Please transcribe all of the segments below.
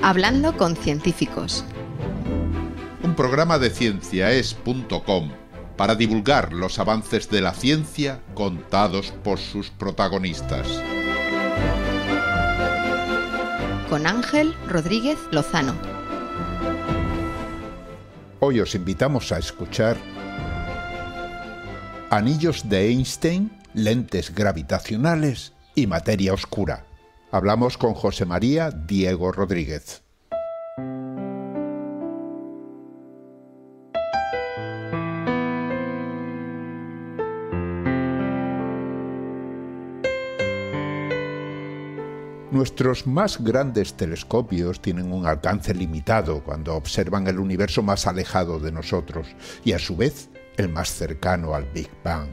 Hablando con científicos. Un programa de cienciaes.com para divulgar los avances de la ciencia contados por sus protagonistas. Con Ángel Rodríguez Lozano. Hoy os invitamos a escuchar Anillos de Einstein, lentes gravitacionales y materia oscura. Hablamos con José María Diego Rodríguez. Nuestros más grandes telescopios tienen un alcance limitado cuando observan el universo más alejado de nosotros y a su vez el más cercano al Big Bang.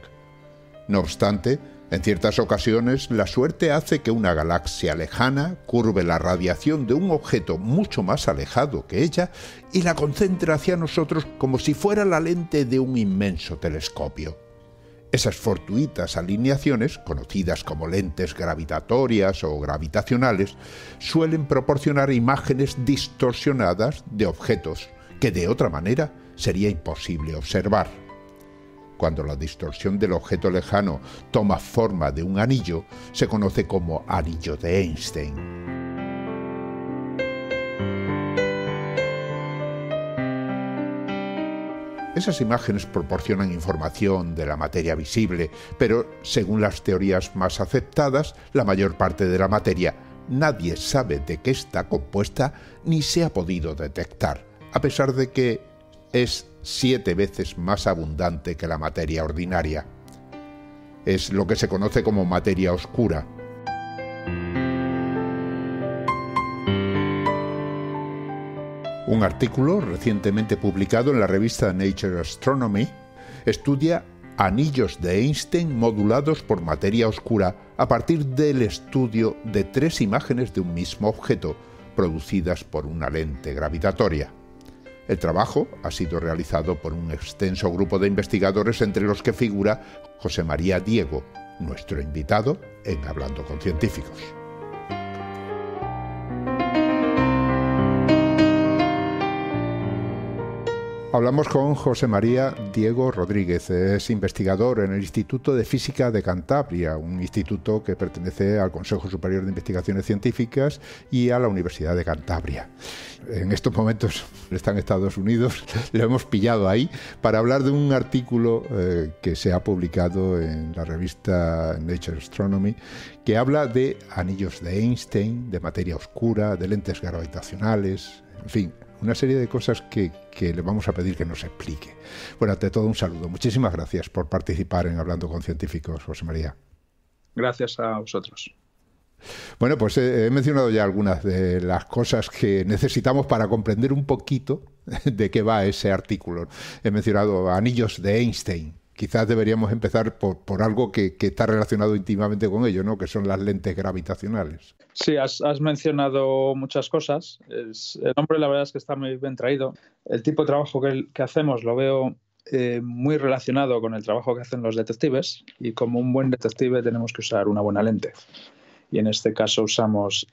No obstante, en ciertas ocasiones la suerte hace que una galaxia lejana curve la radiación de un objeto mucho más alejado que ella y la concentre hacia nosotros como si fuera la lente de un inmenso telescopio. Esas fortuitas alineaciones, conocidas como lentes gravitatorias o gravitacionales, suelen proporcionar imágenes distorsionadas de objetos que de otra manera sería imposible observar. Cuando la distorsión del objeto lejano toma forma de un anillo, se conoce como anillo de Einstein. Esas imágenes proporcionan información de la materia visible, pero según las teorías más aceptadas, la mayor parte de la materia nadie sabe de qué está compuesta ni se ha podido detectar, a pesar de que es 7 veces más abundante que la materia ordinaria. Es lo que se conoce como materia oscura. Un artículo recientemente publicado en la revista Nature Astronomy estudia anillos de Einstein modulados por materia oscura a partir del estudio de 3 imágenes de un mismo objeto producidas por una lente gravitatoria. El trabajo ha sido realizado por un extenso grupo de investigadores entre los que figura José María Diego, nuestro invitado en Hablando con Científicos. Hablamos con José María Diego Rodríguez, es investigador en el Instituto de Física de Cantabria, un instituto que pertenece al Consejo Superior de Investigaciones Científicas y a la Universidad de Cantabria. En estos momentos está en Estados Unidos, lo hemos pillado ahí para hablar de un artículo que se ha publicado en la revista Nature Astronomy, que habla de anillos de Einstein, de materia oscura, de lentes gravitacionales, en fin, una serie de cosas que le vamos a pedir que nos explique. Bueno, ante todo un saludo. Muchísimas gracias por participar en Hablando con Científicos, José María. Gracias a vosotros. Bueno, pues he mencionado ya algunas de las cosas que necesitamos para comprender un poquito de qué va ese artículo. He mencionado anillos de Einstein. Quizás deberíamos empezar por algo que está relacionado íntimamente con ello, ¿no? Que son las lentes gravitacionales. Sí, has mencionado muchas cosas. El nombre la verdad es que está muy bien traído. El tipo de trabajo que hacemos lo veo muy relacionado con el trabajo que hacen los detectives, y como un buen detective tenemos que usar una buena lente. Y en este caso usamos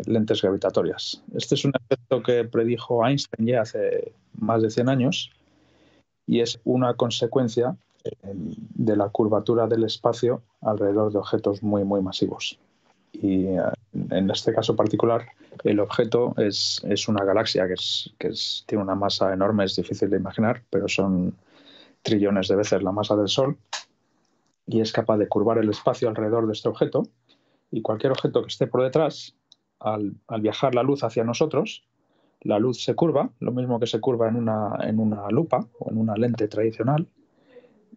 lentes gravitatorias. Este es un efecto que predijo Einstein ya hace más de 100 años y es una consecuencia de la curvatura del espacio alrededor de objetos muy, muy masivos. Y en este caso particular, el objeto es una galaxia que tiene una masa enorme, es difícil de imaginar, pero son trillones de veces la masa del Sol, y es capaz de curvar el espacio alrededor de este objeto, y cualquier objeto que esté por detrás, al viajar la luz hacia nosotros, la luz se curva, lo mismo que se curva en una lupa o en una lente tradicional,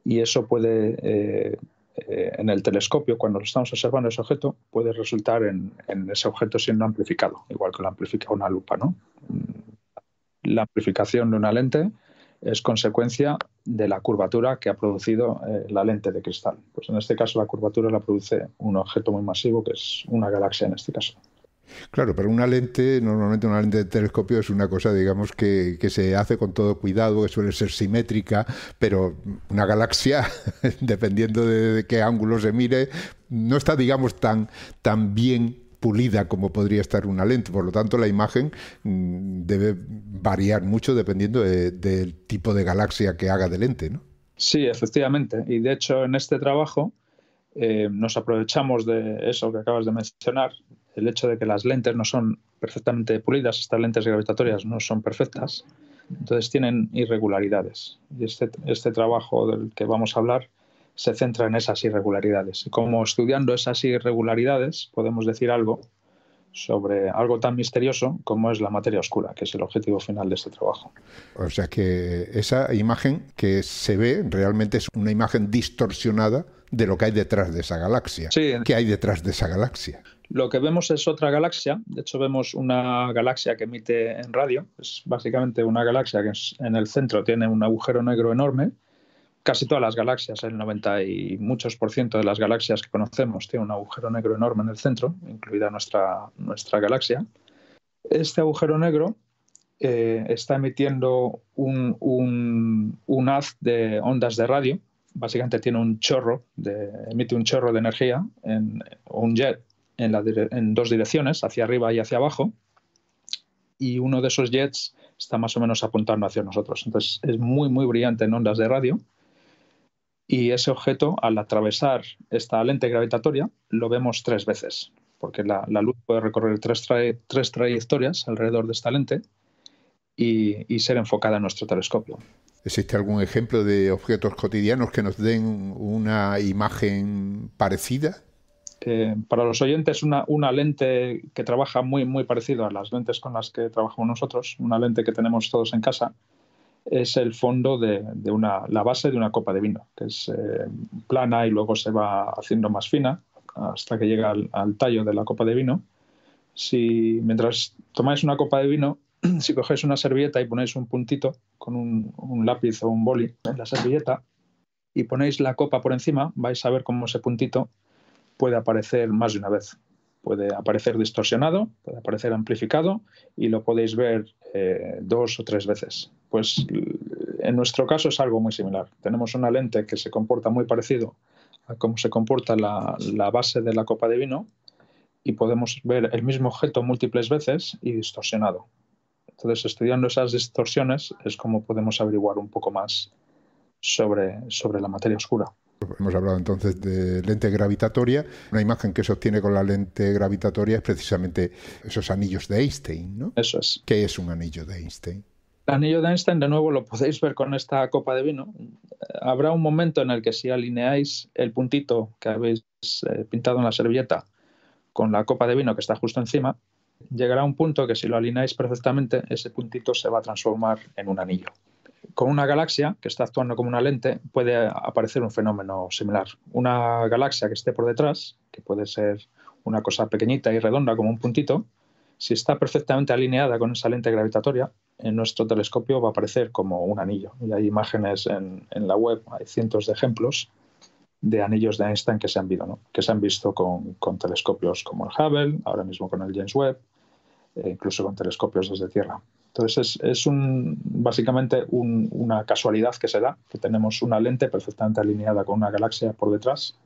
y eso puede, en el telescopio, cuando lo estamos observando ese objeto, puede resultar en ese objeto siendo amplificado, igual que lo amplifica una lupa, ¿no? La amplificación de una lente es consecuencia de la curvatura que ha producido la lente de cristal. Pues en este caso la curvatura la produce un objeto muy masivo, que es una galaxia en este caso. Claro, pero normalmente una lente de telescopio es una cosa, digamos, que se hace con todo cuidado, que suele ser simétrica, pero una galaxia, dependiendo de qué ángulo se mire, no está, digamos, tan bien pulida como podría estar una lente. Por lo tanto, la imagen debe variar mucho dependiendo del tipo de galaxia que haga de lente, ¿no? Sí, efectivamente. Y de hecho, en este trabajo nos aprovechamos de eso que acabas de mencionar, el hecho de que las lentes no son perfectamente pulidas, estas lentes gravitatorias no son perfectas, entonces tienen irregularidades. Y este trabajo del que vamos a hablar se centra en esas irregularidades. Y como estudiando esas irregularidades podemos decir algo sobre algo tan misterioso como es la materia oscura, que es el objetivo final de este trabajo. O sea que esa imagen que se ve realmente es una imagen distorsionada de lo que hay detrás de esa galaxia. Sí. ¿Qué hay detrás de esa galaxia? Lo que vemos es otra galaxia. De hecho, vemos una galaxia que emite en radio. Es básicamente una galaxia que en el centro tiene un agujero negro enorme. Casi todas las galaxias, el 90 y muchos % de las galaxias que conocemos tienen un agujero negro enorme en el centro, incluida nuestra galaxia. Este agujero negro está emitiendo un haz de ondas de radio. Básicamente tiene emite un chorro de energía, o un jet, en dos direcciones, hacia arriba y hacia abajo. Y uno de esos jets está más o menos apuntando hacia nosotros. Entonces es muy, muy brillante en ondas de radio. Y ese objeto, al atravesar esta lente gravitatoria, lo vemos 3 veces, porque la luz puede recorrer tres trayectorias alrededor de esta lente y ser enfocada en nuestro telescopio. ¿Existe algún ejemplo de objetos cotidianos que nos den una imagen parecida? Para los oyentes, una lente que trabaja muy, muy parecido a las lentes con las que trabajamos nosotros, una lente que tenemos todos en casa, es el fondo la base de una copa de vino, que es plana y luego se va haciendo más fina hasta que llega al tallo de la copa de vino. Mientras tomáis una copa de vino, si cogéis una servilleta y ponéis un puntito con un lápiz o un boli en la servilleta y ponéis la copa por encima, vais a ver cómo ese puntito puede aparecer más de una vez. Puede aparecer distorsionado, puede aparecer amplificado y lo podéis ver 2 o 3 veces. Pues en nuestro caso es algo muy similar. Tenemos una lente que se comporta muy parecido a cómo se comporta la base de la copa de vino y podemos ver el mismo objeto múltiples veces y distorsionado. Entonces, estudiando esas distorsiones es como podemos averiguar un poco más sobre la materia oscura. Hemos hablado entonces de lente gravitatoria. Una imagen que se obtiene con la lente gravitatoria es precisamente esos anillos de Einstein, ¿no? Eso es. ¿Qué es un anillo de Einstein? El anillo de Einstein, de nuevo, lo podéis ver con esta copa de vino. Habrá un momento en el que si alineáis el puntito que habéis pintado en la servilleta con la copa de vino que está justo encima, llegará un punto que si lo alineáis perfectamente, ese puntito se va a transformar en un anillo. Con una galaxia que está actuando como una lente puede aparecer un fenómeno similar. Una galaxia que esté por detrás, que puede ser una cosa pequeñita y redonda como un puntito, si está perfectamente alineada con esa lente gravitatoria, en nuestro telescopio va a aparecer como un anillo. Y hay imágenes en la web, hay cientos de ejemplos de anillos de Einstein que se han visto, ¿no? Que se han visto con telescopios como el Hubble, ahora mismo con el James Webb, incluso con telescopios desde Tierra. Entonces es básicamente una casualidad que se da, que tenemos una lente perfectamente alineada con una galaxia por detrás.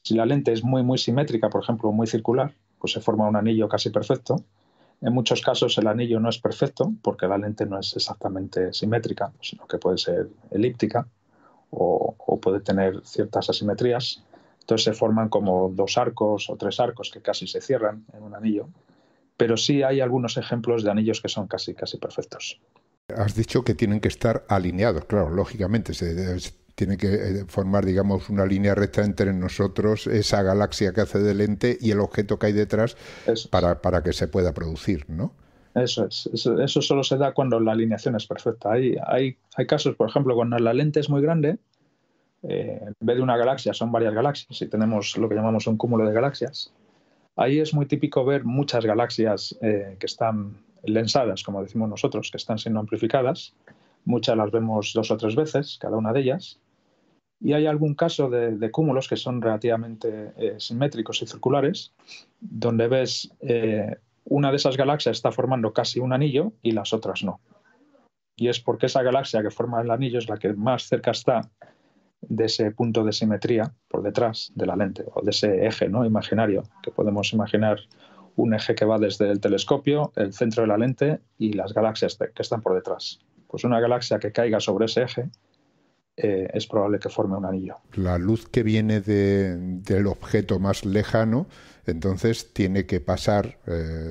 Si la lente es muy, muy simétrica, por ejemplo, muy circular, pues se forma un anillo casi perfecto. En muchos casos el anillo no es perfecto porque la lente no es exactamente simétrica, sino que puede ser elíptica o puede tener ciertas asimetrías. Entonces se forman como 2 arcos o 3 arcos que casi se cierran en un anillo. Pero sí hay algunos ejemplos de anillos que son casi perfectos. Has dicho que tienen que estar alineados, claro, lógicamente. Tiene que formar, digamos, una línea recta entre nosotros, esa galaxia que hace de lente y el objeto que hay detrás para que se pueda producir, ¿no? Eso es. Eso solo se da cuando la alineación es perfecta. Hay casos, por ejemplo, cuando la lente es muy grande, en vez de una galaxia son varias galaxias y tenemos lo que llamamos un cúmulo de galaxias. Ahí es muy típico ver muchas galaxias que están lensadas, como decimos nosotros, que están siendo amplificadas. Muchas las vemos 2 o 3 veces, cada una de ellas. Y hay algún caso de cúmulos que son relativamente simétricos y circulares, donde ves una de esas galaxias está formando casi un anillo y las otras no. Y es porque esa galaxia que forma el anillo es la que más cerca está de ese punto de simetría por detrás de la lente o de ese eje, ¿no?, imaginario, que podemos imaginar un eje que va desde el telescopio, el centro de la lente y las galaxias que están por detrás. Pues una galaxia que caiga sobre ese eje es probable que forme un anillo. La luz que viene del objeto más lejano, entonces tiene que pasar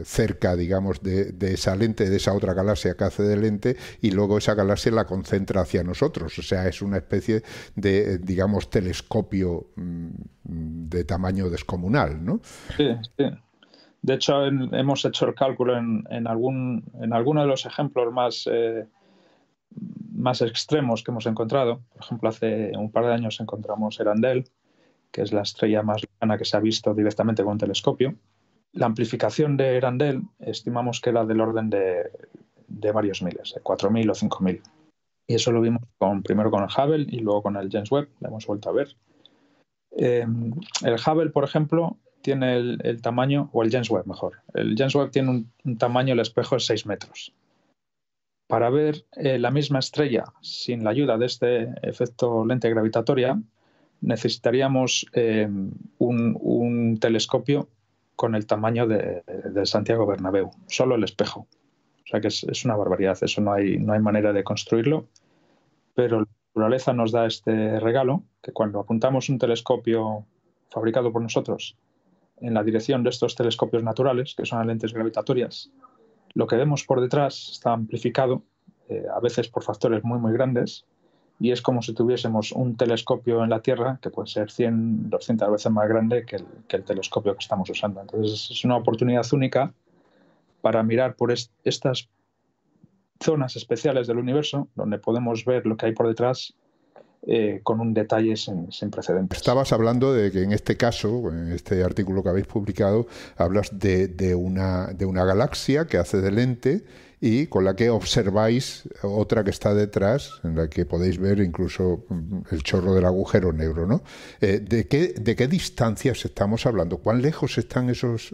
cerca, digamos, de esa lente, de esa otra galaxia que hace de lente, y luego esa galaxia la concentra hacia nosotros. O sea, es una especie de, digamos, telescopio de tamaño descomunal, ¿no? Sí, sí. De hecho, hemos hecho el cálculo en alguno de los ejemplos más extremos que hemos encontrado. Por ejemplo, hace un par de años encontramos Earendel, que es la estrella más lejana que se ha visto directamente con un telescopio. La amplificación de Earendel estimamos que era del orden de varios miles, de 4.000 o 5.000. Y eso lo vimos primero con el Hubble y luego con el James Webb, la hemos vuelto a ver. El Hubble, por ejemplo, tiene el tamaño, o el James Webb mejor, el James Webb tiene un tamaño, el espejo es 6 metros. Para ver la misma estrella sin la ayuda de este efecto lente gravitatoria, necesitaríamos un telescopio con el tamaño de Santiago Bernabéu, solo el espejo. O sea que es una barbaridad, eso no hay manera de construirlo, pero la naturaleza nos da este regalo, que cuando apuntamos un telescopio fabricado por nosotros en la dirección de estos telescopios naturales, que son las lentes gravitatorias, lo que vemos por detrás está amplificado, a veces por factores muy, muy grandes, y es como si tuviésemos un telescopio en la Tierra que puede ser 100, 200 veces más grande que el telescopio que estamos usando. Entonces es una oportunidad única para mirar por estas zonas especiales del universo, donde podemos ver lo que hay por detrás con un detalle sin precedentes. Estabas hablando de que en este caso, en este artículo que habéis publicado, hablas de una galaxia que hace de lente y con la que observáis otra que está detrás, en la que podéis ver incluso el chorro del agujero negro, ¿no? ¿De qué distancias estamos hablando? ¿Cuán lejos están esos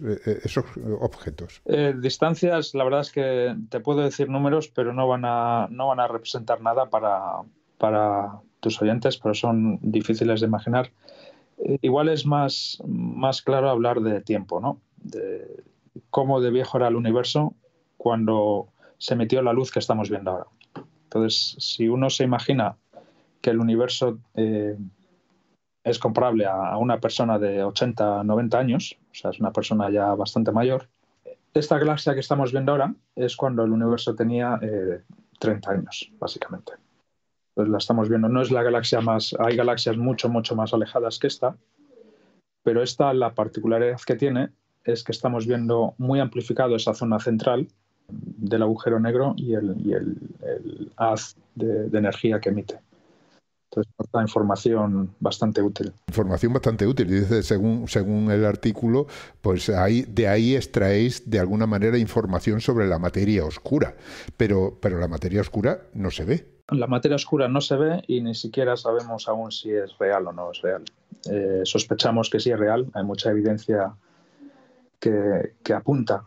objetos? Distancias, la verdad es que te puedo decir números, pero no van a representar nada para tus oyentes, pero son difíciles de imaginar. Igual es más claro hablar de tiempo, ¿no? De cómo de viejo era el universo cuando se emitió la luz que estamos viendo ahora. Entonces, si uno se imagina que el universo es comparable a una persona de 80, 90 años, o sea, es una persona ya bastante mayor, esta galaxia que estamos viendo ahora es cuando el universo tenía 30 años, básicamente. Entonces la estamos viendo, no es la galaxia más, hay galaxias mucho, mucho más alejadas que esta, pero esta, la particularidad que tiene es que estamos viendo muy amplificado esa zona central del agujero negro y el haz de energía que emite. Entonces, da información bastante útil. Información bastante útil. Dice, según el artículo, pues de ahí extraéis de alguna manera información sobre la materia oscura. Pero la materia oscura no se ve. La materia oscura no se ve y ni siquiera sabemos aún si es real o no es real. Sospechamos que sí es real. Hay mucha evidencia que apunta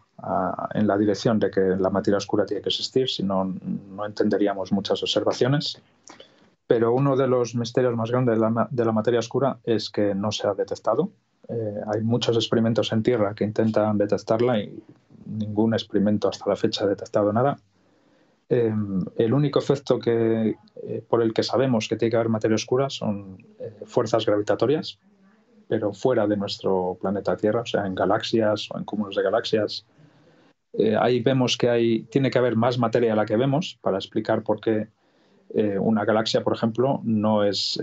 en la dirección de que la materia oscura tiene que existir, si no, no entenderíamos muchas observaciones. Pero uno de los misterios más grandes de la materia oscura es que no se ha detectado. Hay muchos experimentos en Tierra que intentan detectarla y ningún experimento hasta la fecha ha detectado nada. El único efecto por el que sabemos que tiene que haber materia oscura son fuerzas gravitatorias, pero fuera de nuestro planeta Tierra, o sea, en galaxias o en cúmulos de galaxias. Ahí vemos que tiene que haber más materia de la que vemos para explicar por qué una galaxia, por ejemplo, no es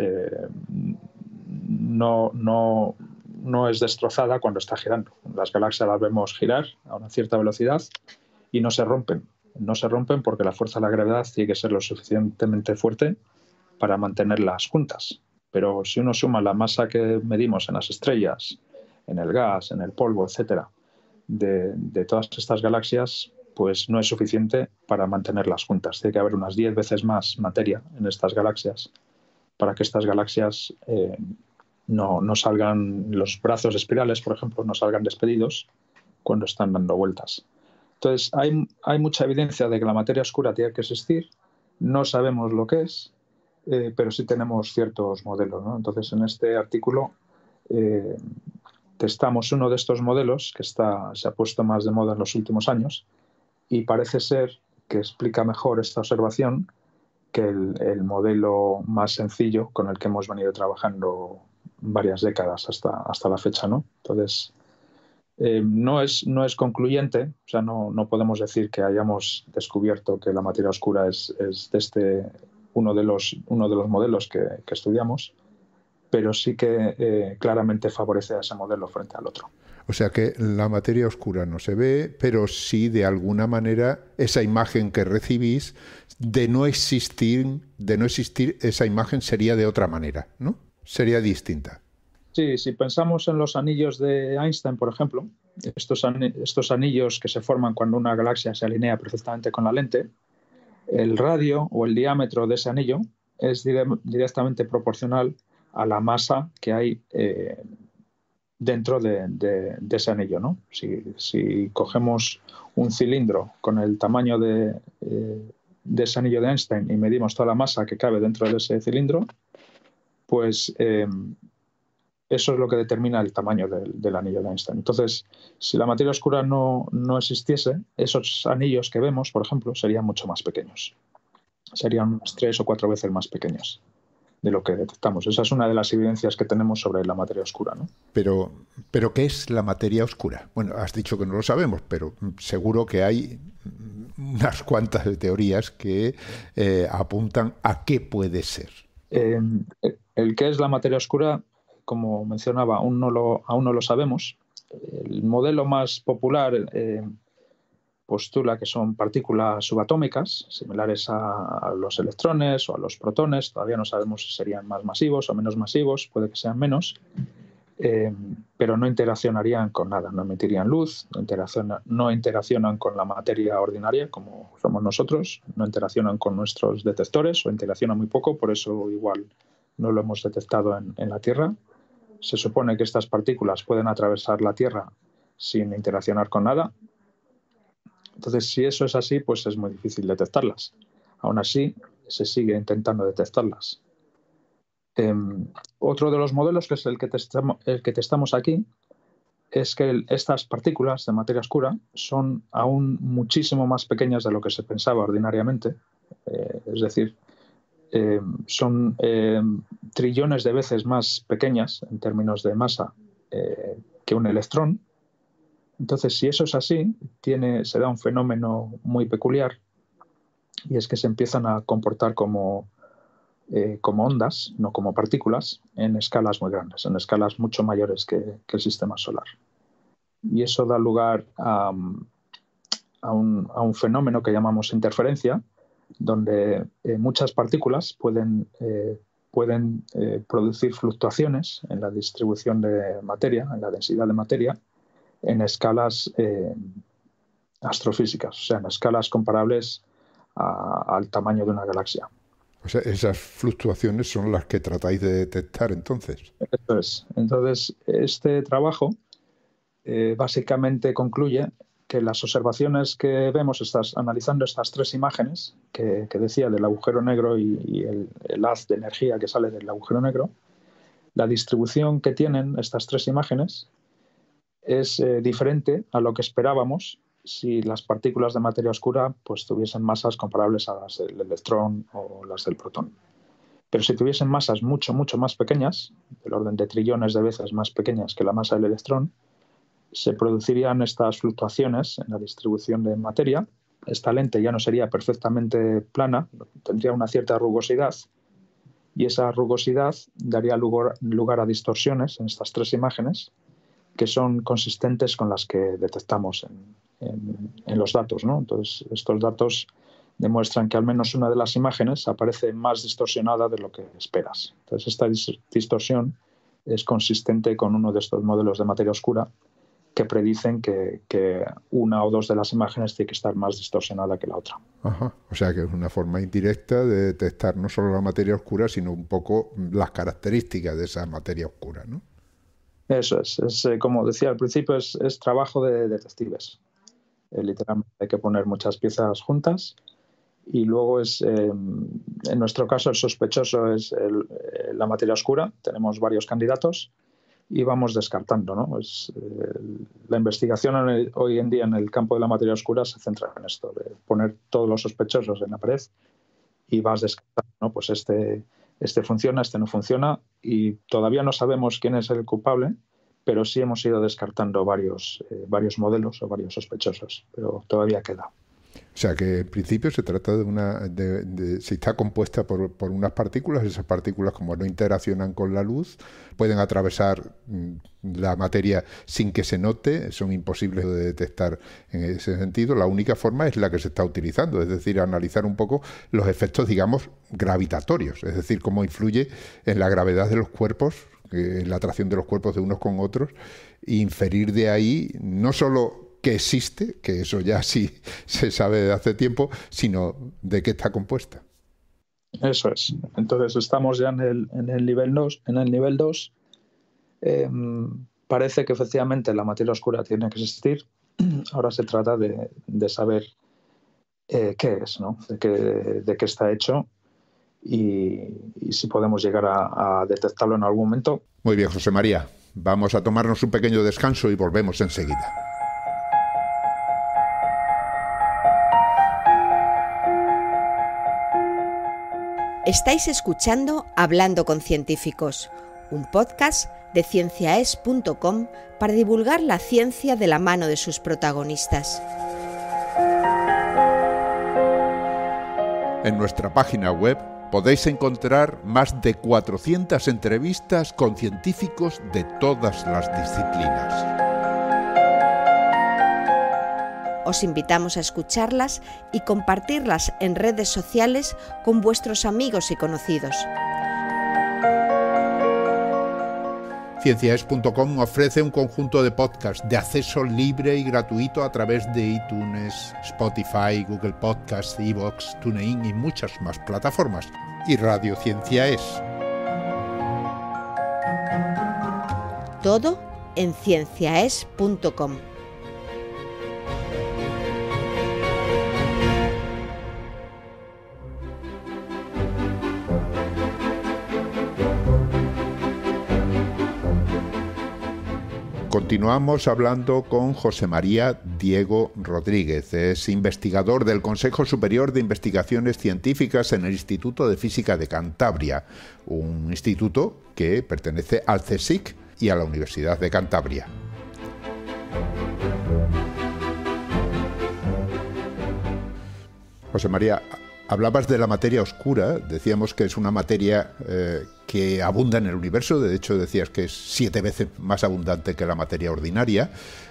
destrozada cuando está girando. Las galaxias las vemos girar a una cierta velocidad y no se rompen. No se rompen porque la fuerza de la gravedad tiene que ser lo suficientemente fuerte para mantenerlas juntas. Pero si uno suma la masa que medimos en las estrellas, en el gas, en el polvo, etcétera, de todas estas galaxias, pues no es suficiente para mantenerlas juntas. Tiene que haber unas 10 veces más materia en estas galaxias para que estas galaxias no salgan, los brazos espirales, por ejemplo, no salgan despedidos cuando están dando vueltas. Entonces, hay mucha evidencia de que la materia oscura tiene que existir. No sabemos lo que es, pero sí tenemos ciertos modelos, ¿no? Entonces, en este artículo te testamos uno de estos modelos que se ha puesto más de moda en los últimos años y parece ser que explica mejor esta observación que el modelo más sencillo con el que hemos venido trabajando varias décadas hasta la fecha, ¿no? Entonces, no es concluyente, o sea, no podemos decir que hayamos descubierto que la materia oscura es uno de los modelos que estudiamos, pero sí que claramente favorece a ese modelo frente al otro. O sea que la materia oscura no se ve, pero sí de alguna manera esa imagen que recibís, de no existir esa imagen sería de otra manera, ¿no? Sería distinta. Sí, si pensamos en los anillos de Einstein, por ejemplo, estos anillos que se forman cuando una galaxia se alinea perfectamente con la lente, el radio o el diámetro de ese anillo es directamente proporcional a la masa que hay dentro de ese anillo, ¿no? Si cogemos un cilindro con el tamaño de ese anillo de Einstein y medimos toda la masa que cabe dentro de ese cilindro, pues eso es lo que determina el tamaño del anillo de Einstein. Entonces, si la materia oscura no existiese, esos anillos que vemos, por ejemplo, serían mucho más pequeños. Serían unas 3 o 4 veces más pequeños de lo que detectamos. Esa es una de las evidencias que tenemos sobre la materia oscura, ¿no? Pero ¿qué es la materia oscura? Bueno, has dicho que no lo sabemos, pero seguro que hay unas cuantas teorías que apuntan a qué puede ser. El qué es la materia oscura, como mencionaba, aún no lo sabemos. El modelo más popular postula que son partículas subatómicas, similares a los electrones o a los protones. Todavía no sabemos si serían más masivos o menos masivos, puede que sean menos, pero no interaccionarían con nada, no emitirían luz, no interaccionan con la materia ordinaria como somos nosotros, no interaccionan con nuestros detectores o interaccionan muy poco, por eso igual no lo hemos detectado en la Tierra. Se supone que estas partículas pueden atravesar la Tierra sin interaccionar con nada. Entonces, si eso es así, pues es muy difícil detectarlas. Aún así, se sigue intentando detectarlas. Otro de los modelos, que es el que testamos aquí, es que estas partículas de materia oscura son aún muchísimo más pequeñas de lo que se pensaba ordinariamente. Es decir, son trillones de veces más pequeñas en términos de masa que un electrón. Entonces, si eso es así, se da un fenómeno muy peculiar, y es que se empiezan a comportar como ondas, no como partículas, en escalas muy grandes, en escalas mucho mayores que el sistema solar. Y eso da lugar a un fenómeno que llamamos interferencia, donde muchas partículas pueden producir fluctuaciones en la distribución de materia, en la densidad de materia, en escalas astrofísicas, o sea, en escalas comparables al tamaño de una galaxia. O sea, esas fluctuaciones son las que tratáis de detectar, entonces. Eso es. Entonces, este trabajo básicamente concluye que las observaciones que vemos, analizando estas 3 imágenes que decía del agujero negro y el haz de energía que sale del agujero negro, la distribución que tienen estas 3 imágenes es diferente a lo que esperábamos si las partículas de materia oscura pues tuviesen masas comparables a las del electrón o las del protón. Pero si tuviesen masas mucho, mucho más pequeñas, del orden de trillones de veces más pequeñas que la masa del electrón, se producirían estas fluctuaciones en la distribución de materia. Esta lente ya no sería perfectamente plana, tendría una cierta rugosidad, y esa rugosidad daría lugar a distorsiones en estas 3 imágenes, que son consistentes con las que detectamos en los datos, ¿no? Entonces, estos datos demuestran que al menos una de las imágenes aparece más distorsionada de lo que esperas. Entonces, esta distorsión es consistente con uno de estos modelos de materia oscura que predicen que una o 2 de las imágenes tiene que estar más distorsionada que la otra. Ajá. O sea que es una forma indirecta de detectar no solo la materia oscura, sino un poco las características de esa materia oscura, ¿no? Eso es como decía al principio, es trabajo de detectives. Literalmente hay que poner muchas piezas juntas y luego en nuestro caso el sospechoso es la materia oscura. Tenemos varios candidatos y vamos descartando, ¿no? La investigación hoy en día en el campo de la materia oscura se centra en esto, de poner todos los sospechosos en la pared y vas descartando, ¿no? Pues este funciona, este no funciona, y todavía no sabemos quién es el culpable, pero sí hemos ido descartando varios modelos o varios sospechosos, pero todavía queda. O sea que en principio se trata si está compuesta por unas partículas, esas partículas, como no interaccionan con la luz, pueden atravesar la materia sin que se note, son imposibles de detectar en ese sentido. La única forma es la que se está utilizando, es decir, analizar un poco los efectos, digamos, gravitatorios, es decir, cómo influye en la gravedad de los cuerpos, en la atracción de los cuerpos de unos con otros, e inferir de ahí no solo que existe, que eso ya sí se sabe de hace tiempo, sino de qué está compuesta. Eso es. Entonces estamos ya en el nivel 2. En el nivel 2 parece que efectivamente la materia oscura tiene que existir. Ahora se trata de saber qué es, ¿no? De qué está hecho y si podemos llegar a detectarlo en algún momento. Muy bien, José María. Vamos a tomarnos un pequeño descanso y volvemos enseguida. Estáis escuchando Hablando con Científicos, un podcast de cienciaes.com para divulgar la ciencia de la mano de sus protagonistas. En nuestra página web podéis encontrar más de 400 entrevistas con científicos de todas las disciplinas. Os invitamos a escucharlas y compartirlas en redes sociales con vuestros amigos y conocidos. Cienciaes.com ofrece un conjunto de podcasts de acceso libre y gratuito a través de iTunes, Spotify, Google Podcasts, iVoox, TuneIn y muchas más plataformas. Y Radio Cienciaes. Todo en cienciaes.com. Continuamos hablando con José María Diego Rodríguez. Es investigador del Consejo Superior de Investigaciones Científicas en el Instituto de Física de Cantabria, un instituto que pertenece al CSIC y a la Universidad de Cantabria. José María, hablabas de la materia oscura, decíamos que es una materia que abunda en el universo, de hecho decías que es 7 veces más abundante que la materia ordinaria,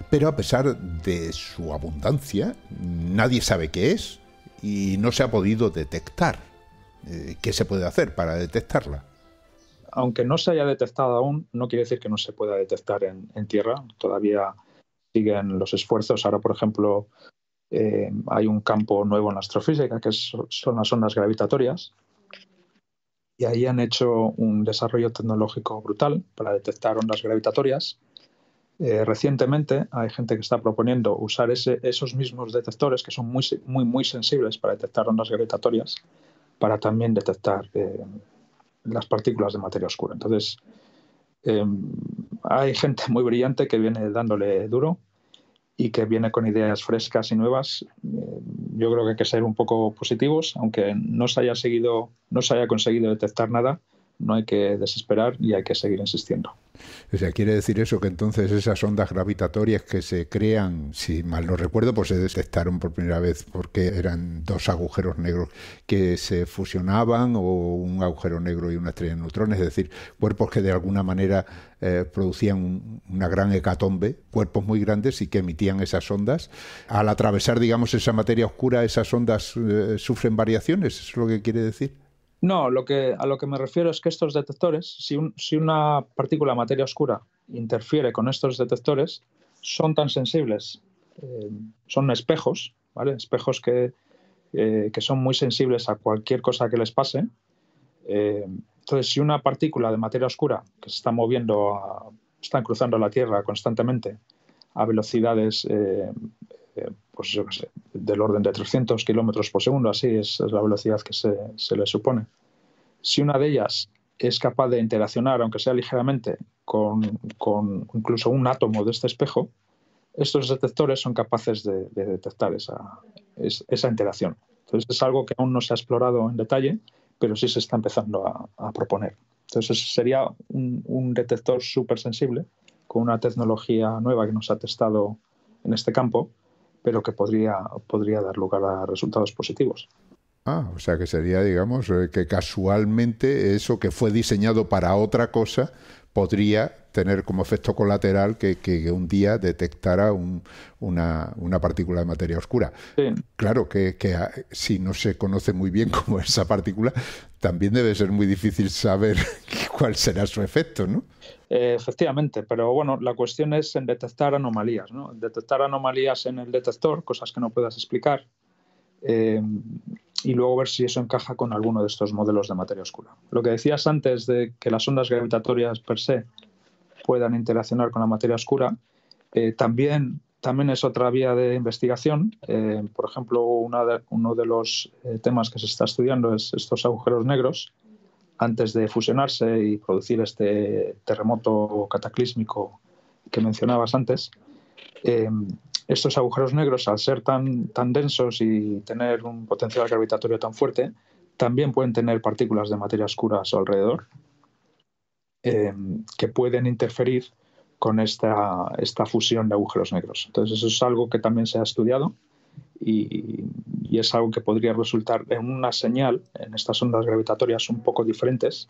pero a pesar de su abundancia, nadie sabe qué es y no se ha podido detectar. ¿Qué se puede hacer para detectarla? Aunque no se haya detectado aún, no quiere decir que no se pueda detectar en Tierra. Todavía siguen los esfuerzos. Ahora, por ejemplo, hay un campo nuevo en la astrofísica que son las ondas gravitatorias, y ahí han hecho un desarrollo tecnológico brutal para detectar ondas gravitatorias. Recientemente hay gente que está proponiendo usar esos mismos detectores, que son muy sensibles para detectar ondas gravitatorias, para también detectar las partículas de materia oscura. Entonces, hay gente muy brillante que viene dándole duro y que viene con ideas frescas y nuevas. Yo creo que hay que ser un poco positivos, aunque no se haya conseguido detectar nada. No hay que desesperar y hay que seguir insistiendo. O sea, quiere decir eso que entonces esas ondas gravitatorias que se crean, si mal no recuerdo, pues se detectaron por primera vez porque eran 2 agujeros negros que se fusionaban, o un agujero negro y una estrella de neutrones, es decir, cuerpos que de alguna manera producían una gran hecatombe, cuerpos muy grandes y que emitían esas ondas. Al atravesar, digamos, esa materia oscura, esas ondas sufren variaciones, ¿eso es lo que quiere decir? No, a lo que me refiero es que estos detectores, si una partícula de materia oscura interfiere con estos detectores, son tan sensibles, son espejos, ¿vale? Espejos que son muy sensibles a cualquier cosa que les pase. Entonces, si una partícula de materia oscura que se está moviendo, están cruzando la Tierra constantemente a velocidades pues yo qué sé, del orden de 300 kilómetros por segundo, así es la velocidad que se le supone. Si una de ellas es capaz de interaccionar, aunque sea ligeramente, con incluso un átomo de este espejo, estos detectores son capaces de detectar esa interacción. Entonces es algo que aún no se ha explorado en detalle, pero sí se está empezando a proponer. Entonces sería un detector súper sensible con una tecnología nueva que no se ha testado en este campo, pero que podría dar lugar a resultados positivos. O sea que sería, digamos, que casualmente eso que fue diseñado para otra cosa podría tener como efecto colateral que un día detectara una partícula de materia oscura. Sí. Claro que si no se conoce muy bien cómo es esa partícula, también debe ser muy difícil saber cuál será su efecto, ¿no? Efectivamente, pero bueno, la cuestión es en detectar anomalías, ¿no? Detectar anomalías en el detector, cosas que no puedas explicar, y luego ver si eso encaja con alguno de estos modelos de materia oscura. Lo que decías antes de que las ondas gravitatorias per se puedan interaccionar con la materia oscura, también es otra vía de investigación. Por ejemplo, uno de los temas que se está estudiando es estos agujeros negros antes de fusionarse y producir este terremoto cataclísmico que mencionabas antes. Estos agujeros negros, al ser tan densos y tener un potencial gravitatorio tan fuerte, también pueden tener partículas de materia oscura a su alrededor que pueden interferir con esta fusión de agujeros negros. Entonces eso es algo que también se ha estudiado y es algo que podría resultar en una señal en estas ondas gravitatorias un poco diferentes,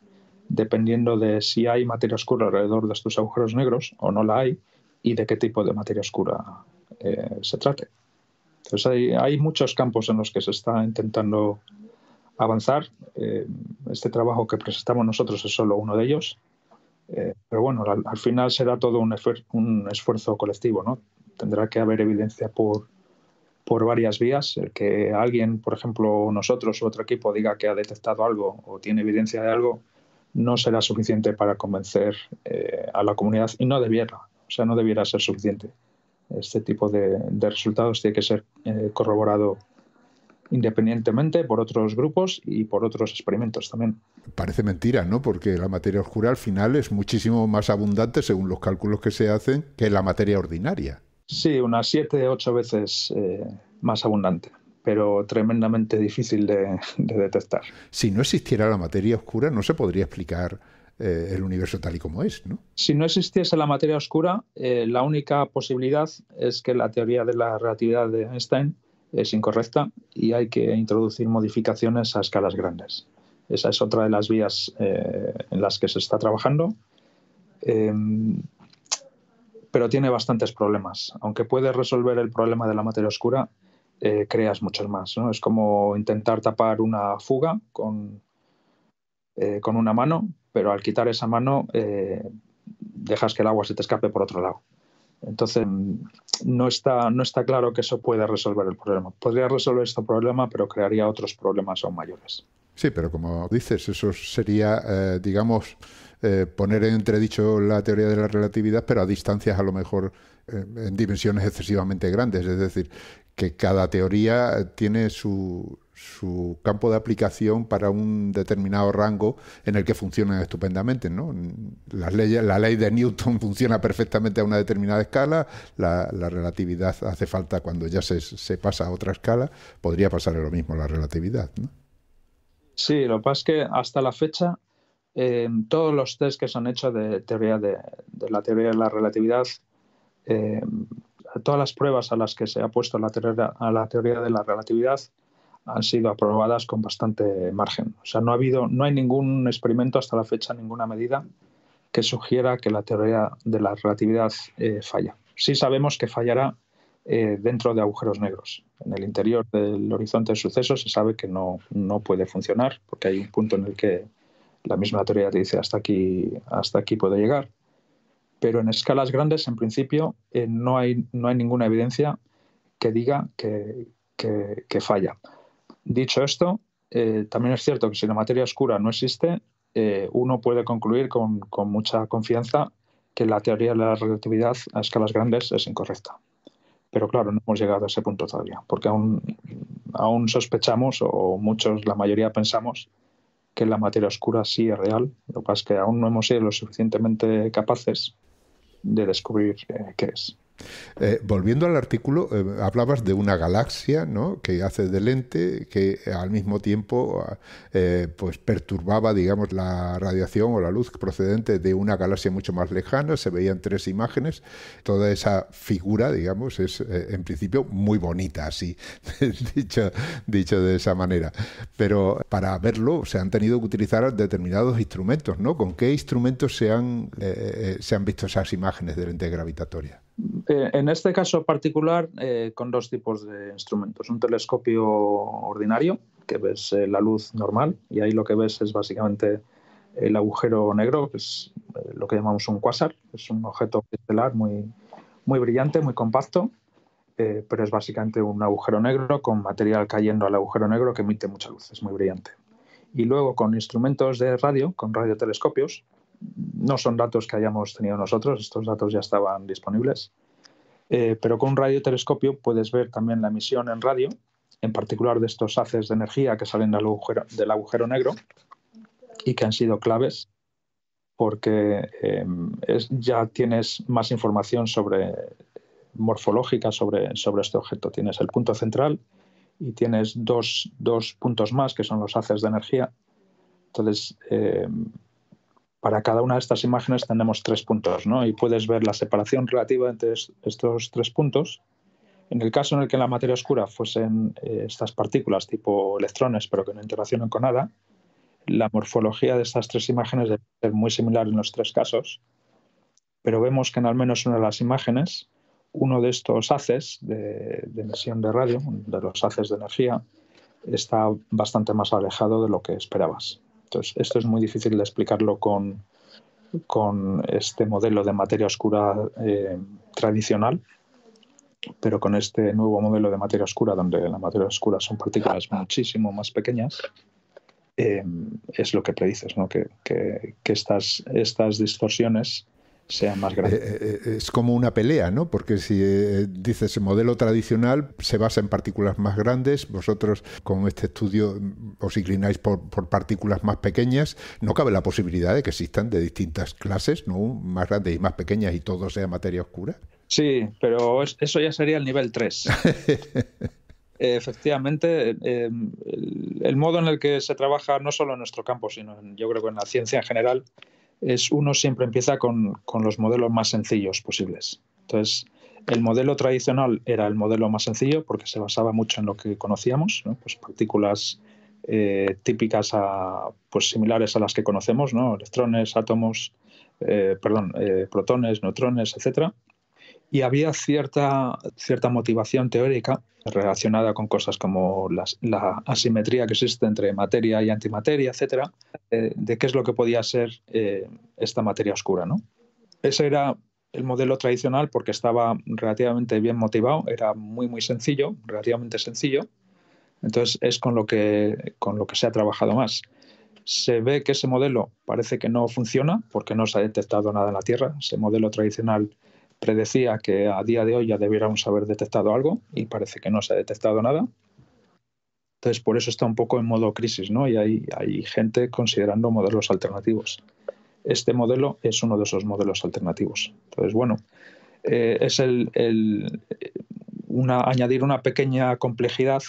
dependiendo de si hay materia oscura alrededor de estos agujeros negros o no la hay y de qué tipo de materia oscura se trate. Entonces hay muchos campos en los que se está intentando avanzar. Este trabajo que presentamos nosotros es solo uno de ellos, pero bueno, al final será todo un esfuerzo colectivo, ¿no? Tendrá que haber evidencia por varias vías. El que alguien, por ejemplo, nosotros u otro equipo diga que ha detectado algo o tiene evidencia de algo, no será suficiente para convencer a la comunidad y no debiera ser suficiente. Este tipo de resultados tiene que ser corroborado independientemente por otros grupos y por otros experimentos también. Parece mentira, ¿no? Porque la materia oscura al final es muchísimo más abundante, según los cálculos que se hacen, que la materia ordinaria. Sí, unas 7 u 8 veces más abundante, pero tremendamente difícil de detectar. Si no existiera la materia oscura, no se podría explicar el universo tal y como es, ¿no? Si no existiese la materia oscura, la única posibilidad es que la teoría de la relatividad de Einstein es incorrecta y hay que introducir modificaciones a escalas grandes. Esa es otra de las vías en las que se está trabajando, pero tiene bastantes problemas. Aunque puedes resolver el problema de la materia oscura, creas muchos más, ¿no? Es como intentar tapar una fuga con una mano, pero al quitar esa mano dejas que el agua se te escape por otro lado. Entonces no está claro que eso pueda resolver el problema. Podría resolver este problema, pero crearía otros problemas aún mayores. Sí, pero como dices, eso sería, digamos, poner en entredicho la teoría de la relatividad, pero a distancias a lo mejor en dimensiones excesivamente grandes. Es decir, que cada teoría tiene su campo de aplicación para un determinado rango en el que funcionan estupendamente, ¿no? La ley de Newton funciona perfectamente a una determinada escala, la relatividad hace falta cuando ya se pasa a otra escala. Podría pasar lo mismo la relatividad, ¿no? Sí, lo que pasa es que hasta la fecha todos los test que se han hecho de la teoría de la relatividad, todas las pruebas a las que se ha puesto a la teoría de la relatividad han sido aprobadas con bastante margen. O sea, no hay ningún experimento hasta la fecha, ninguna medida que sugiera que la teoría de la relatividad falla. Sí sabemos que fallará dentro de agujeros negros. En el interior del horizonte de sucesos se sabe que no puede funcionar porque hay un punto en el que la misma teoría te dice hasta aquí puede llegar. Pero en escalas grandes, en principio, no hay ninguna evidencia que diga que falla. Dicho esto, también es cierto que si la materia oscura no existe, uno puede concluir con mucha confianza que la teoría de la relatividad a escalas grandes es incorrecta. Pero claro, no hemos llegado a ese punto todavía, porque aún sospechamos, o muchos, la mayoría pensamos, que la materia oscura sí es real. Lo que pasa es que aún no hemos sido lo suficientemente capaces de descubrir qué es. Volviendo al artículo, hablabas de una galaxia, ¿no?, que hace de lente, que al mismo tiempo pues perturbaba, digamos, la radiación o la luz procedente de una galaxia mucho más lejana. Se veían 3 imágenes. Toda esa figura, digamos, es en principio muy bonita, así dicho de esa manera. Pero para verlo se han tenido que utilizar determinados instrumentos, ¿no? ¿Con qué instrumentos se han visto esas imágenes de lente gravitatoria? En este caso particular, con 2 tipos de instrumentos. Un telescopio ordinario, que ves la luz normal, y ahí lo que ves es básicamente el agujero negro, que es lo que llamamos un cuásar. Es un objeto estelar muy, muy brillante, muy compacto, pero es básicamente un agujero negro con material cayendo al agujero negro que emite mucha luz, es muy brillante. Y luego con instrumentos de radio, con radiotelescopios, no son datos que hayamos tenido nosotros, estos datos ya estaban disponibles, pero con un radiotelescopio puedes ver también la emisión en radio, en particular de estos haces de energía que salen del agujero negro y que han sido claves porque ya tienes más información morfológica sobre este objeto. Tienes el punto central y tienes dos puntos más que son los haces de energía. Entonces, para cada una de estas imágenes tenemos 3 puntos, ¿no? Y puedes ver la separación relativa entre estos 3 puntos. En el caso en el que la materia oscura fuesen estas partículas tipo electrones, pero que no interaccionan con nada, la morfología de estas 3 imágenes debe ser muy similar en los 3 casos, pero vemos que en al menos una de las imágenes, uno de estos haces de emisión de radio, de los haces de energía, está bastante más alejado de lo que esperabas. Entonces, esto es muy difícil de explicarlo con este modelo de materia oscura tradicional, pero con este nuevo modelo de materia oscura, donde la materia oscura son partículas muchísimo más pequeñas, es lo que predices, ¿no? Que estas distorsiones sean más grandes. Es como una pelea, ¿no? Porque si dices el modelo tradicional se basa en partículas más grandes, vosotros con este estudio os inclináis por partículas más pequeñas. No cabe la posibilidad de que existan de distintas clases, ¿no?, más grandes y más pequeñas, y todo sea materia oscura. Sí, pero eso ya sería el nivel 3. Efectivamente, el modo en el que se trabaja no solo en nuestro campo, sino yo creo que en la ciencia en general, uno siempre empieza con los modelos más sencillos posibles. Entonces, el modelo tradicional era el modelo más sencillo porque se basaba mucho en lo que conocíamos, ¿no? Pues partículas típicas pues similares a las que conocemos, ¿no? Electrones, átomos, protones, neutrones, etcétera. Y había cierta motivación teórica relacionada con cosas como la asimetría que existe entre materia y antimateria, etcétera, de qué es lo que podía ser esta materia oscura, ¿no? Ese era el modelo tradicional porque estaba relativamente bien motivado, era muy, muy sencillo, relativamente sencillo. Entonces es con lo que se ha trabajado más. Se ve que ese modelo parece que no funciona porque no se ha detectado nada en la Tierra. Ese modelo tradicional predecía que a día de hoy ya debiéramos haber detectado algo y parece que no se ha detectado nada. Entonces, por eso está un poco en modo crisis, ¿no? Y hay gente considerando modelos alternativos. Este modelo es uno de esos modelos alternativos. Entonces, bueno, es añadir una pequeña complejidad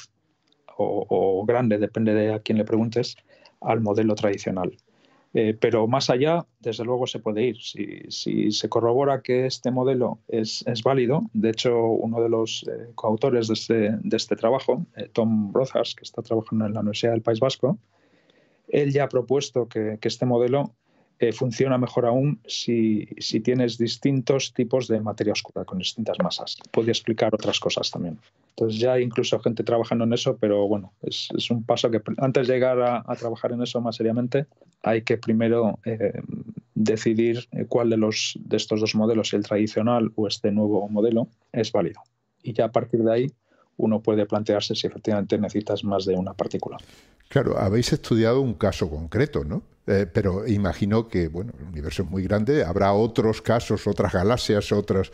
o grande, depende de a quién le preguntes, al modelo tradicional. Pero más allá, desde luego se puede ir. Si se corrobora que este modelo es válido, de hecho, uno de los coautores de este trabajo, Tom Brothers, que está trabajando en la Universidad del País Vasco, él ya ha propuesto que este modelo funciona mejor aún si tienes distintos tipos de materia oscura con distintas masas. Puede explicar otras cosas también. Entonces ya hay incluso gente trabajando en eso, pero bueno, es un paso que antes de llegar a trabajar en eso más seriamente, hay que primero decidir cuál de estos 2 modelos, si el tradicional o este nuevo modelo, es válido. Y ya a partir de ahí uno puede plantearse si efectivamente necesitas más de una partícula. Claro, habéis estudiado un caso concreto, ¿no? Pero imagino que, bueno, el universo es muy grande, habrá otros casos, otras galaxias, otras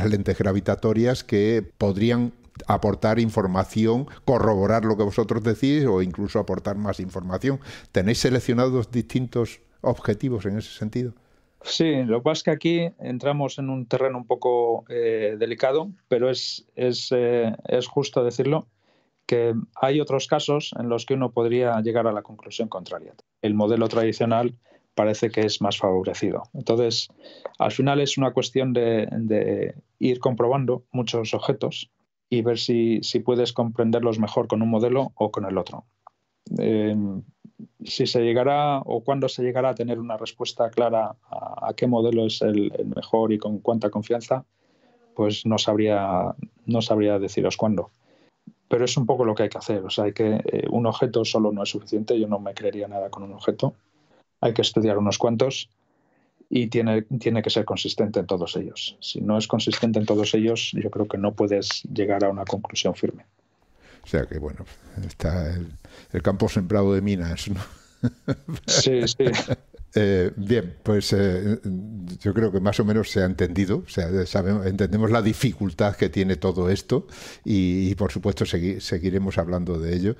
lentes gravitatorias que podrían aportar información, corroborar lo que vosotros decís o incluso aportar más información. ¿Tenéis seleccionados distintos objetivos en ese sentido? Sí, lo que pasa es que aquí entramos en un terreno un poco delicado, pero es justo decirlo, que hay otros casos en los que uno podría llegar a la conclusión contraria. El modelo tradicional parece que es más favorecido. Entonces, al final es una cuestión de ir comprobando muchos objetos y ver si puedes comprenderlos mejor con un modelo o con el otro. Si se llegará o cuándo se llegará a tener una respuesta clara a qué modelo es el mejor y con cuánta confianza, pues no sabría deciros cuándo. Pero es un poco lo que hay que hacer. O sea, un objeto solo no es suficiente. Yo no me creería nada con un objeto. Hay que estudiar unos cuantos y tiene que ser consistente en todos ellos. Si no es consistente en todos ellos, yo creo que no puedes llegar a una conclusión firme. O sea que, bueno, está el campo sembrado de minas, ¿no? Sí. Bien, pues yo creo que más o menos se ha entendido, o sea, entendemos la dificultad que tiene todo esto y por supuesto seguiremos hablando de ello.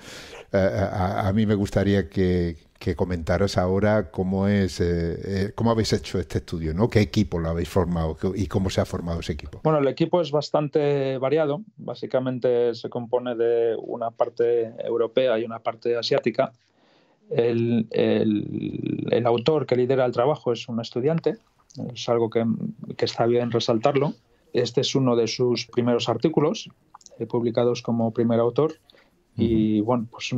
A mí me gustaría que comentaras ahora cómo habéis hecho este estudio, ¿no? ¿Qué equipo lo habéis formado y cómo se ha formado ese equipo? Bueno, el equipo es bastante variado. Básicamente se compone de una parte europea y una parte asiática. El autor que lidera el trabajo es un estudiante, es algo que está bien resaltarlo. Este es uno de sus primeros artículos publicados como primer autor y bueno, pues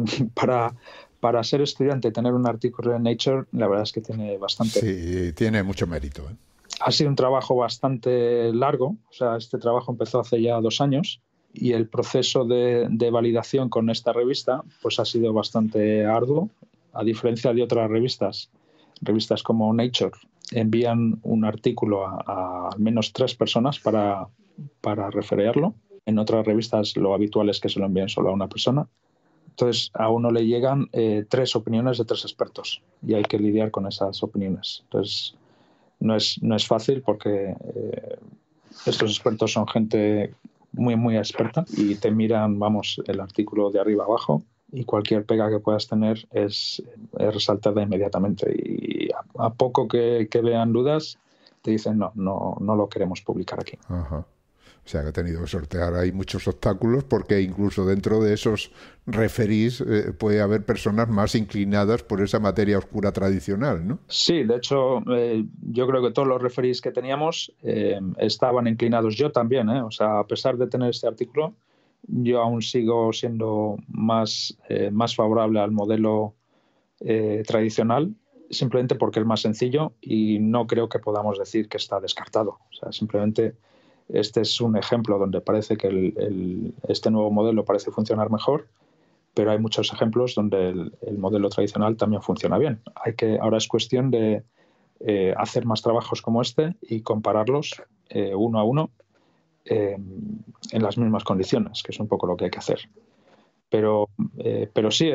para ser estudiante y tener un artículo en Nature, la verdad es que tiene bastante... Sí, tiene mucho mérito, ¿eh? Ha sido un trabajo bastante largo, o sea, este trabajo empezó hace ya 2 años y el proceso de validación con esta revista pues ha sido bastante arduo. A diferencia de otras revistas como Nature, envían un artículo a al menos 3 personas para referearlo. En otras revistas lo habitual es que se lo envíen solo a una persona. Entonces a uno le llegan 3 opiniones de 3 expertos y hay que lidiar con esas opiniones. Entonces no es fácil porque estos expertos son gente muy, muy experta y te miran, el artículo de arriba abajo. Y cualquier pega que puedas tener es resaltada inmediatamente. Y a poco que vean dudas, te dicen no lo queremos publicar aquí. Ajá. O sea, que ha tenido que sortear ahí muchos obstáculos porque incluso dentro de esos referís puede haber personas más inclinadas por esa materia oscura tradicional, ¿no? Sí, de hecho, yo creo que todos los referís que teníamos estaban inclinados. Yo también, o sea, a pesar de tener este artículo, yo aún sigo siendo más favorable al modelo tradicional, simplemente porque es más sencillo y no creo que podamos decir que está descartado. O sea, simplemente este es un ejemplo donde parece que este nuevo modelo parece funcionar mejor, pero hay muchos ejemplos donde el modelo tradicional también funciona bien. Ahora es cuestión de hacer más trabajos como este y compararlos uno a uno en las mismas condiciones, que es un poco lo que hay que hacer. Pero sí,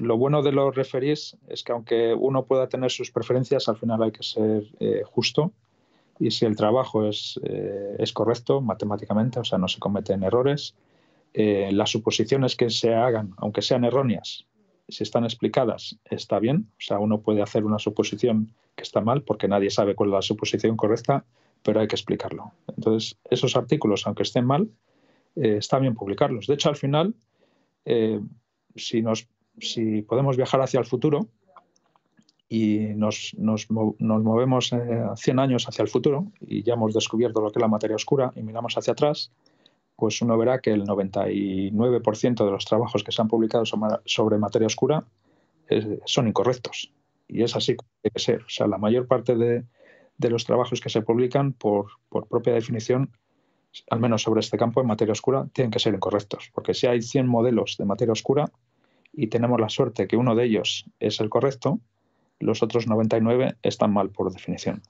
lo bueno de los referís es que aunque uno pueda tener sus preferencias, al final hay que ser justo y si el trabajo es correcto matemáticamente, o sea, no se cometen errores, las suposiciones que se hagan, aunque sean erróneas, si están explicadas, está bien. O sea, uno puede hacer una suposición que está mal porque nadie sabe cuál es la suposición correcta, pero hay que explicarlo. Entonces, esos artículos, aunque estén mal, está bien publicarlos. De hecho, al final, si podemos viajar hacia el futuro y nos movemos 100 años hacia el futuro y ya hemos descubierto lo que es la materia oscura y miramos hacia atrás, pues uno verá que el 99% de los trabajos que se han publicado sobre materia oscura son incorrectos. Y es así como tiene que ser. O sea, la mayor parte de los trabajos que se publican, por propia definición, al menos sobre este campo en materia oscura, tienen que ser incorrectos. Porque si hay 100 modelos de materia oscura y tenemos la suerte que uno de ellos es el correcto, los otros 99 están mal por definición.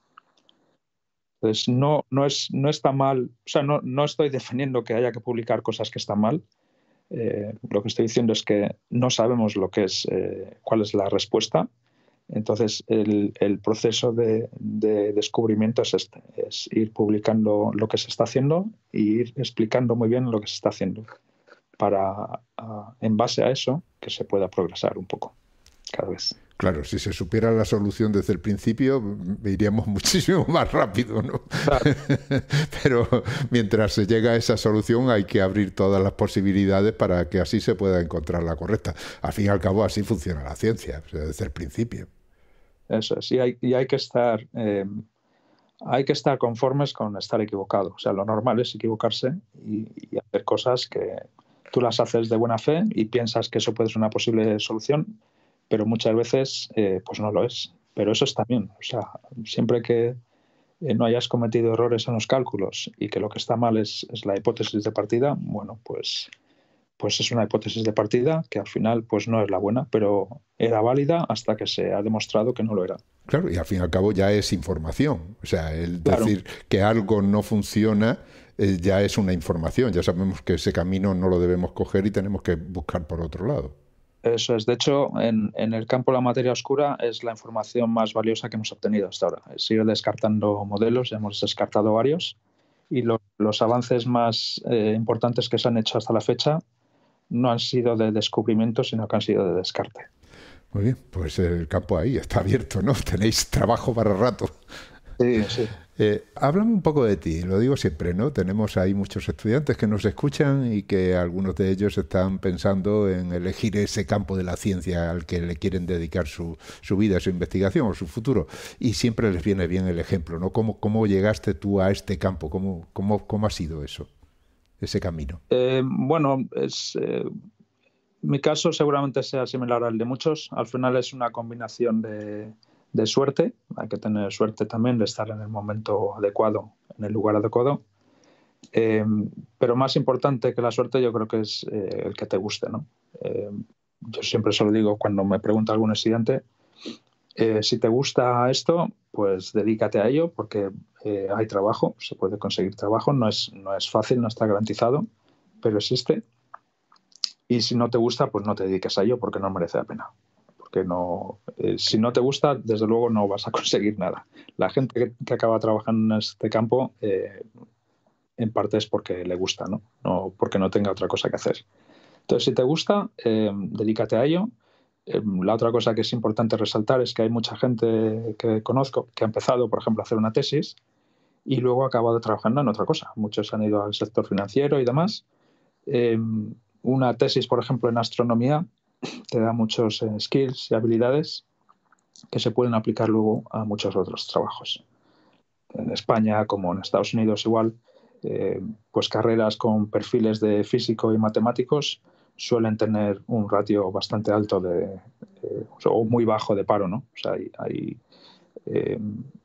Entonces, no está mal, o sea, no estoy defendiendo que haya que publicar cosas que están mal. Lo que estoy diciendo es que no sabemos cuál es la respuesta Entonces, el proceso de descubrimiento es este, es ir publicando lo que se está haciendo e ir explicando muy bien lo que se está haciendo para, en base a eso, que se pueda progresar un poco cada vez. Claro, si se supiera la solución desde el principio, iríamos muchísimo más rápido, ¿no? Claro. Pero mientras se llega a esa solución hay que abrir todas las posibilidades para que así se pueda encontrar la correcta. Al fin y al cabo, así funciona la ciencia, o sea, desde el principio. Eso es, y hay que estar conformes con estar equivocado. O sea, lo normal es equivocarse y hacer cosas que tú las haces de buena fe y piensas que eso puede ser una posible solución, pero muchas veces pues no lo es. Pero eso está bien. O sea, siempre que no hayas cometido errores en los cálculos y que lo que está mal es la hipótesis de partida, bueno, pues es una hipótesis de partida que al final pues no es la buena, pero era válida hasta que se ha demostrado que no lo era. Claro, y al fin y al cabo ya es información. O sea, el Claro. decir que algo no funciona ya es una información. Ya sabemos que ese camino no lo debemos coger y tenemos que buscar por otro lado. Eso es. De hecho, en el campo de la materia oscura es la información más valiosa que hemos obtenido hasta ahora. Es ir descartando modelos, ya hemos descartado varios, y los avances más importantes que se han hecho hasta la fecha no han sido de descubrimiento, sino que han sido de descarte. Muy bien, pues el campo ahí está abierto, ¿no? Tenéis trabajo para rato. Sí, sí. Háblame un poco de ti, lo digo siempre, ¿no? Tenemos ahí muchos estudiantes que nos escuchan y que algunos de ellos están pensando en elegir ese campo de la ciencia al que le quieren dedicar su vida, su investigación o su futuro. Y siempre les viene bien el ejemplo, ¿no? ¿Cómo llegaste tú a este campo? ¿Cómo ha sido eso, ese camino? Bueno, mi caso seguramente sea similar al de muchos. Al final es una combinación de suerte. Hay que tener suerte también de estar en el momento adecuado, en el lugar adecuado. Pero más importante que la suerte yo creo que es el que te guste, ¿no? Yo siempre se lo digo cuando me pregunta algún estudiante, si te gusta esto, pues dedícate a ello porque hay trabajo, se puede conseguir trabajo, no es fácil, no está garantizado, pero existe. Y si no te gusta, pues no te dediques a ello porque no merece la pena. Porque si no te gusta, desde luego no vas a conseguir nada. La gente que acaba trabajando en este campo, en parte es porque le gusta, ¿no? No porque no tenga otra cosa que hacer. Entonces, si te gusta, dedícate a ello. La otra cosa que es importante resaltar es que hay mucha gente que conozco que ha empezado, por ejemplo, a hacer una tesis y luego ha acabado trabajando en otra cosa. Muchos han ido al sector financiero y demás. Una tesis, por ejemplo, en astronomía te da muchos skills y habilidades que se pueden aplicar luego a muchos otros trabajos. En España, como en Estados Unidos igual, pues carreras con perfiles de físico y matemáticos suelen tener un ratio bastante alto o muy bajo de paro, ¿no? O sea,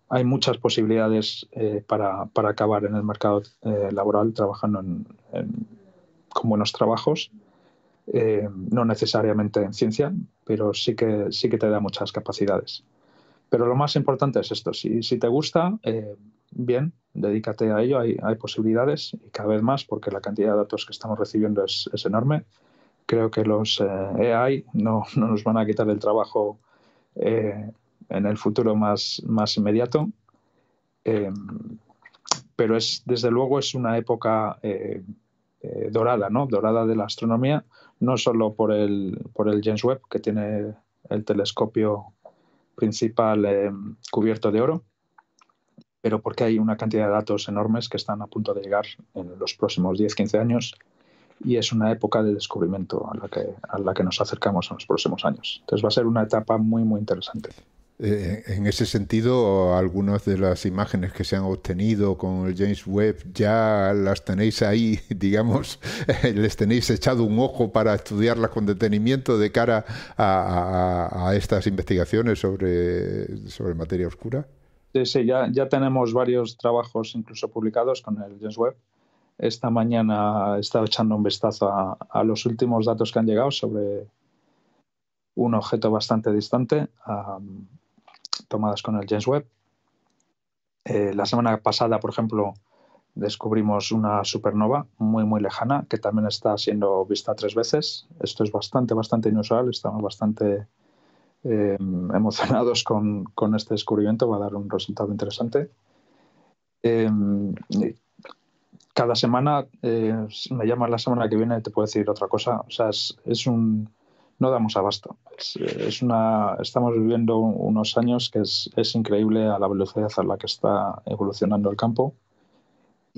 hay muchas posibilidades para acabar en el mercado laboral trabajando con buenos trabajos. No necesariamente en ciencia, pero sí que te da muchas capacidades. Pero lo más importante es esto, si te gusta, bien, dedícate a ello, hay posibilidades y cada vez más porque la cantidad de datos que estamos recibiendo es enorme. Creo que los AI no nos van a quitar el trabajo en el futuro más inmediato, pero desde luego es una época dorada, ¿no? Dorada de la astronomía, no solo por el James Webb, que tiene el telescopio principal cubierto de oro, pero porque hay una cantidad de datos enormes que están a punto de llegar en los próximos 10-15 años y es una época de descubrimiento a la que nos acercamos en los próximos años. Entonces va a ser una etapa muy, muy interesante. En ese sentido, algunas de las imágenes que se han obtenido con el James Webb ya las tenéis ahí, digamos, les tenéis echado un ojo para estudiarlas con detenimiento de cara a estas investigaciones sobre materia oscura. Sí, ya tenemos varios trabajos incluso publicados con el James Webb. Esta mañana he estado echando un vistazo a los últimos datos que han llegado sobre un objeto bastante distante, tomadas con el James Webb. La semana pasada, por ejemplo, descubrimos una supernova muy, muy lejana que también está siendo vista 3 veces. Esto es bastante inusual. Estamos bastante emocionados con este descubrimiento. Va a dar un resultado interesante. Cada semana, me llaman la semana que viene y te puedo decir otra cosa. O sea, no damos abasto. Estamos viviendo unos años que es increíble a la velocidad a la que está evolucionando el campo.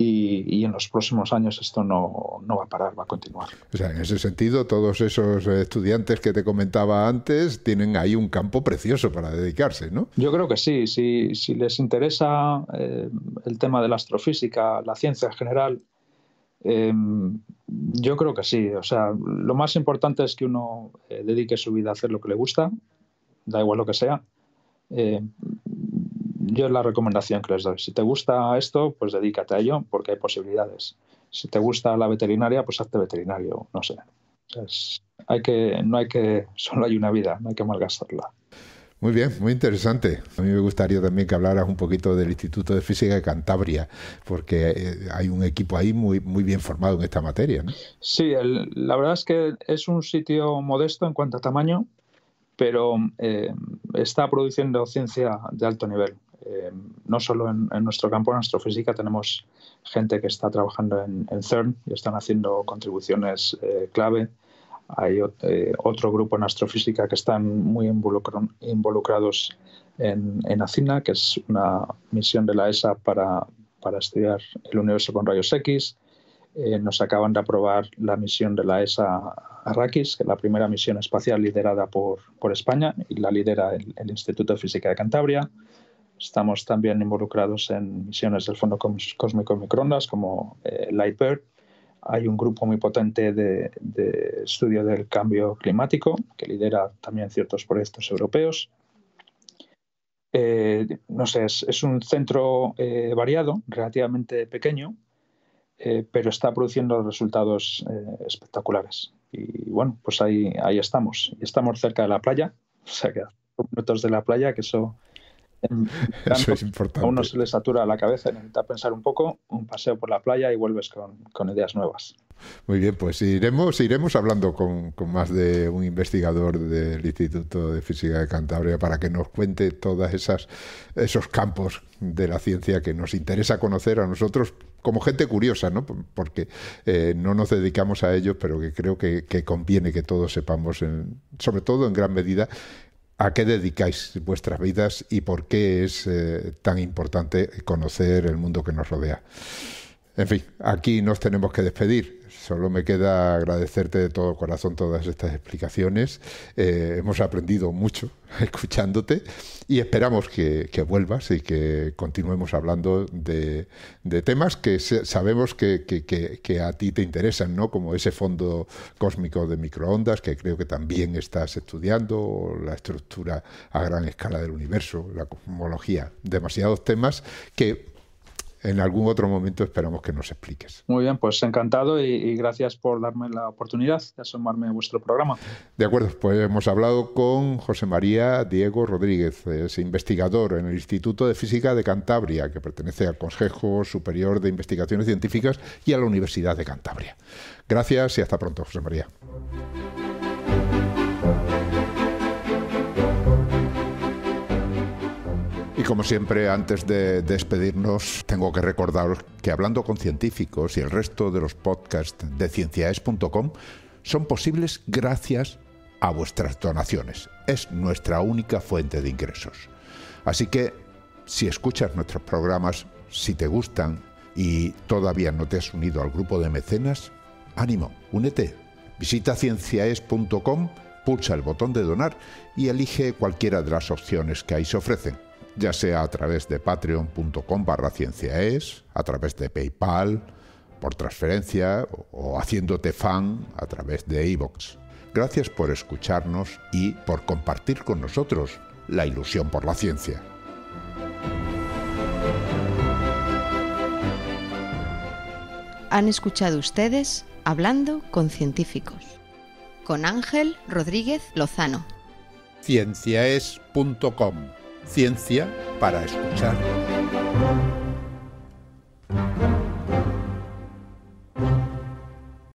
Y en los próximos años esto no va a parar, va a continuar. O sea, en ese sentido, todos esos estudiantes que te comentaba antes tienen ahí un campo precioso para dedicarse, ¿no? Yo creo que sí. Si les interesa el tema de la astrofísica, la ciencia en general, yo creo que sí. O sea, lo más importante es que uno dedique su vida a hacer lo que le gusta, da igual lo que sea. Yo es la recomendación que les doy. Si te gusta esto, pues dedícate a ello, porque hay posibilidades. Si te gusta la veterinaria, pues hazte veterinario, no sé. Solo hay una vida, no hay que malgastarla. Muy bien, muy interesante. A mí me gustaría también que hablaras un poquito del Instituto de Física de Cantabria, porque hay un equipo ahí muy, muy bien formado en esta materia, ¿no? Sí, la verdad es que es un sitio modesto en cuanto a tamaño, pero está produciendo ciencia de alto nivel. No solo en nuestro campo, en astrofísica, tenemos gente que está trabajando en CERN y están haciendo contribuciones clave. Hay otro grupo en astrofísica que están muy involucrados en ACINA, que es una misión de la ESA para estudiar el universo con rayos X. Nos acaban de aprobar la misión de la ESA Arrakis, que es la primera misión espacial liderada por España, y la lidera el Instituto de Física de Cantabria. Estamos también involucrados en misiones del Fondo Cósmico de Microondas, como LightBird. Hay un grupo muy potente de estudio del cambio climático, que lidera también ciertos proyectos europeos. No sé, es un centro variado, relativamente pequeñño, pero está produciendo resultados espectaculares. Y bueno, pues ahí estamos. Y estamos cerca de la playa, o sea que a 5 minutos de la playa, que eso es importante. A uno se le satura la cabeza y necesita pensar un poco, un paseo por la playa y vuelves con ideas nuevas. Muy bien, pues iremos hablando con más de un investigador del Instituto de Física de Cantabria para que nos cuente todas esos campos de la ciencia que nos interesa conocer a nosotros como gente curiosa, ¿no? Porque no nos dedicamos a ello, pero que creo que conviene que todos sepamos, sobre todo en gran medida, ¿a qué dedicáis vuestras vidas y por qué es tan importante conocer el mundo que nos rodea? En fin, aquí nos tenemos que despedir. Solo me queda agradecerte de todo corazón todas estas explicaciones. Hemos aprendido mucho escuchándote y esperamos que vuelvas y que continuemos hablando de temas que sabemos que a ti te interesan, ¿no? Como ese fondo cósmico de microondas, que creo que también estás estudiando, la estructura a gran escala del universo, la cosmología, demasiados temas que en algún otro momento esperamos que nos expliques. Muy bien, pues encantado y gracias por darme la oportunidad de asomarme a vuestro programa. De acuerdo, pues hemos hablado con José María Diego Rodríguez, es investigador en el Instituto de Física de Cantabria, que pertenece al Consejo Superior de Investigaciones Científicas y a la Universidad de Cantabria. Gracias y hasta pronto, José María. Y como siempre, antes de despedirnos, tengo que recordaros que Hablando con Científicos y el resto de los podcasts de cienciaes.com son posibles gracias a vuestras donaciones. Es nuestra única fuente de ingresos. Así que, si escuchas nuestros programas, si te gustan y todavía no te has unido al grupo de mecenas, ánimo, únete. Visita cienciaes.com, pulsa el botón de donar y elige cualquiera de las opciones que ahí se ofrecen, ya sea a través de patreon.com/cienciaes, a través de PayPal, por transferencia o haciéndote fan a través de iVoox. Gracias por escucharnos y por compartir con nosotros la ilusión por la ciencia. Han escuchado ustedes Hablando con Científicos, con Ángel Rodríguez Lozano. Cienciaes.com. Ciencia para escuchar.